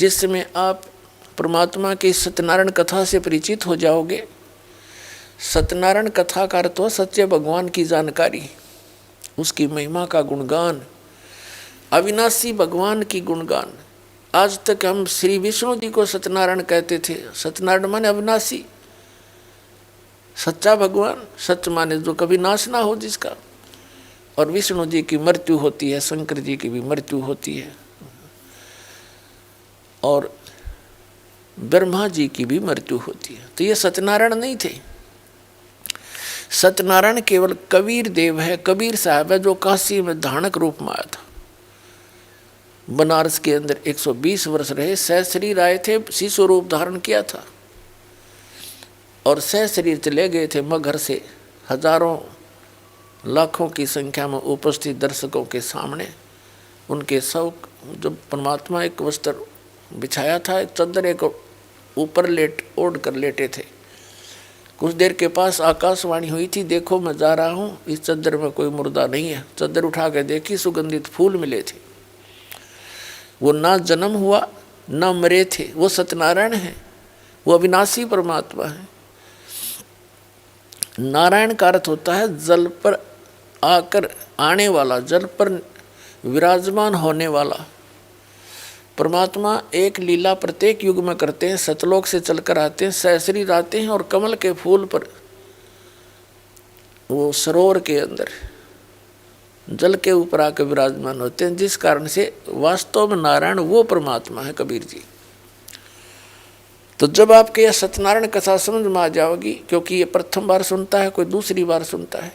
जिसमें आप परमात्मा की सत्यनारायण कथा से परिचित हो जाओगे। सत्यनारायण कथा का अर्थ हो सच्चे भगवान की जानकारी, उसकी महिमा का गुणगान, अविनाशी भगवान की गुणगान। आज तक हम श्री विष्णु जी को सत्यनारायण कहते थे। सत्यनारायण माने अविनाशी, सच्चा भगवान। सत्य माने जो कभी नाश ना हो जिसका। और विष्णु जी की मृत्यु होती है, शंकर जी की भी मृत्यु होती है, और ब्रह्मा जी की भी मृत्यु होती है। तो ये सत्यनारायण नहीं थे। सत्यनारायण केवल कबीर देव है, कबीर साहब है, जो काशी में धानक रूप में आया था। बनारस के अंदर 120 वर्ष रहे, सहशरीर आए थे, शिशु रूप धारण किया था और सहशरीर चले गए थे मगहर से हजारों लाखों की संख्या में उपस्थित दर्शकों के सामने। उनके सब जब परमात्मा एक वस्त्र बिछाया था, एक चद्दर एक ऊपर ओढ़ कर लेटे थे। कुछ देर के पास आकाशवाणी हुई थी, देखो मैं जा रहा हूँ, इस चद्दर में कोई मुर्दा नहीं है। चद्दर उठा के देखी, सुगंधित फूल मिले थे। वो ना जन्म हुआ ना मरे थे, वो सत्यनारायण है, वो अविनाशी परमात्मा है। नारायण का अर्थ होता है जल पर आकर आने वाला, जल पर विराजमान होने वाला। परमात्मा एक लीला प्रत्येक युग में करते हैं। सतलोक से चलकर आते हैं, सहशरीर आते हैं और कमल के फूल पर, वो सरोवर के अंदर जल के ऊपर आकर विराजमान होते हैं, जिस कारण से वास्तव में नारायण वो परमात्मा है, कबीर जी। तो जब आपके यह सत्यनारायण कथा समझ में आ जाओगी, क्योंकि ये प्रथम बार सुनता है, कोई दूसरी बार सुनता है,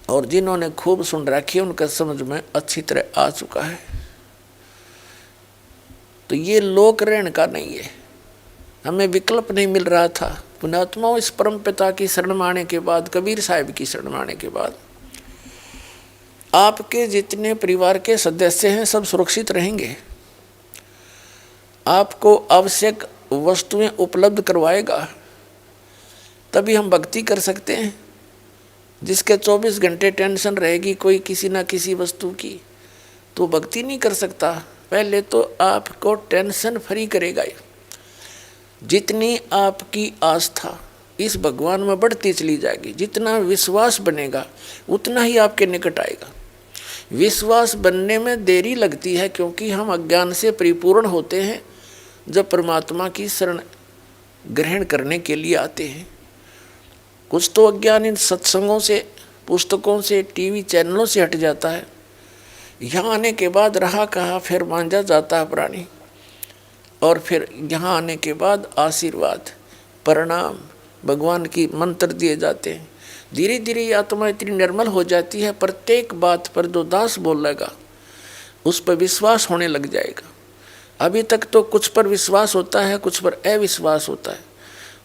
और जिन्होंने खूब सुन रखी है उनका समझ में अच्छी तरह आ चुका है। तो ये लोक रहन का नहीं है, हमें विकल्प नहीं मिल रहा था। पुण्यात्माओं, इस परम पिता की शरण में आने के बाद, कबीर साहिब की शरण में आने के बाद, आपके जितने परिवार के सदस्य हैं सब सुरक्षित रहेंगे। आपको आवश्यक वस्तुएं उपलब्ध करवाएगा, तभी हम भक्ति कर सकते हैं। जिसके 24 घंटे टेंशन रहेगी कोई किसी ना किसी वस्तु की, तो भक्ति नहीं कर सकता। पहले तो आपको टेंशन फ्री करेगा। जितनी आपकी आस्था इस भगवान में बढ़ती चली जाएगी, जितना विश्वास बनेगा उतना ही आपके निकट आएगा। विश्वास बनने में देरी लगती है, क्योंकि हम अज्ञान से परिपूर्ण होते हैं जब परमात्मा की शरण ग्रहण करने के लिए आते हैं। कुछ तो अज्ञान इन सत्संगों से, पुस्तकों से, टीवी चैनलों से हट जाता है। यहाँ आने के बाद रहा कहा फिर मांझा जाता है प्राणी, और फिर यहाँ आने के बाद आशीर्वाद, प्रणाम, भगवान की मंत्र दिए जाते हैं। धीरे धीरे ये आत्मा इतनी निर्मल हो जाती है, प्रत्येक बात पर जो दास बोलेगा उस पर विश्वास होने लग जाएगा। अभी तक तो कुछ पर विश्वास होता है, कुछ पर अविश्वास होता है।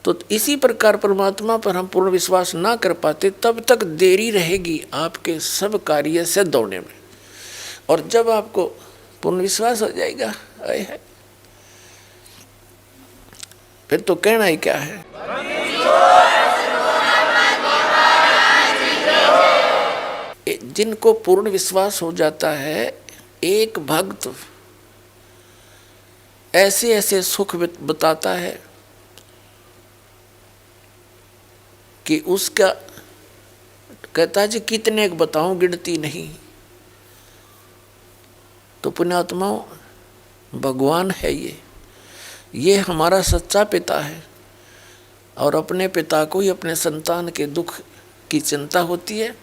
तो इसी प्रकार परमात्मा पर हम पूर्ण विश्वास ना कर पाते, तब तक देरी रहेगी आपके सब कार्य से दौड़ने में। और जब आपको पूर्ण विश्वास हो जाएगा, आए है, फिर तो कहना ही क्या है। जिनको पूर्ण विश्वास हो जाता है, एक भक्त ऐसे ऐसे सुख बताता है कि उसका कहता है जी कितने बताऊं, गिनती नहीं। तो पुण्यात्माओं, भगवान है ये हमारा सच्चा पिता है, और अपने पिता को ही अपने संतान के दुख की चिंता होती है,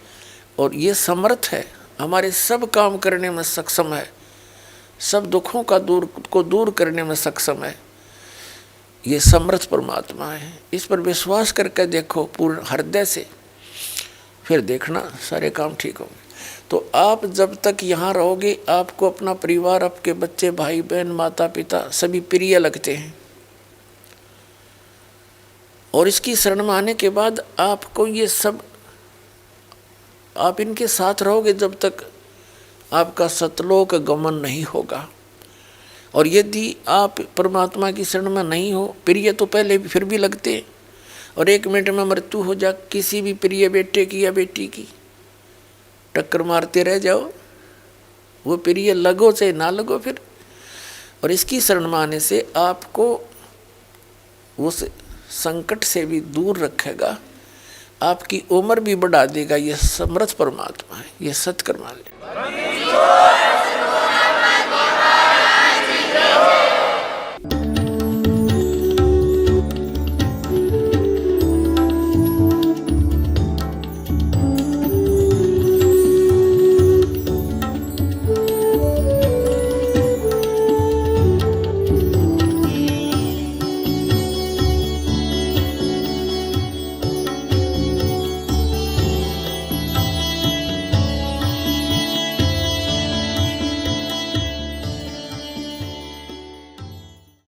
और ये समर्थ है, हमारे सब काम करने में सक्षम है, सब दुखों का दूर करने में सक्षम है। ये समर्थ परमात्मा है। इस पर विश्वास करके देखो पूर्ण हृदय से, फिर देखना सारे काम ठीक होंगे। तो आप जब तक यहाँ रहोगे, आपको अपना परिवार, आपके बच्चे, भाई बहन, माता पिता सभी प्रिय लगते हैं। और इसकी शरण में आने के बाद आपको ये सब, आप इनके साथ रहोगे जब तक आपका सतलोक गमन नहीं होगा। और यदि आप परमात्मा की शरण में नहीं हो, प्रिय तो पहले भी फिर भी लगते, और 1 मिनट में मृत्यु हो जा किसी भी प्रिय बेटे की या बेटी की, टक्कर मारते रह जाओ, वो प्रिय लगो चाहे ना लगो, फिर और इसकी शरण में आने से आपको उस संकट से भी दूर रखेगा, आपकी उम्र भी बढ़ा देगा। यह समर्थ परमात्मा है, यह सत्कर्मा है।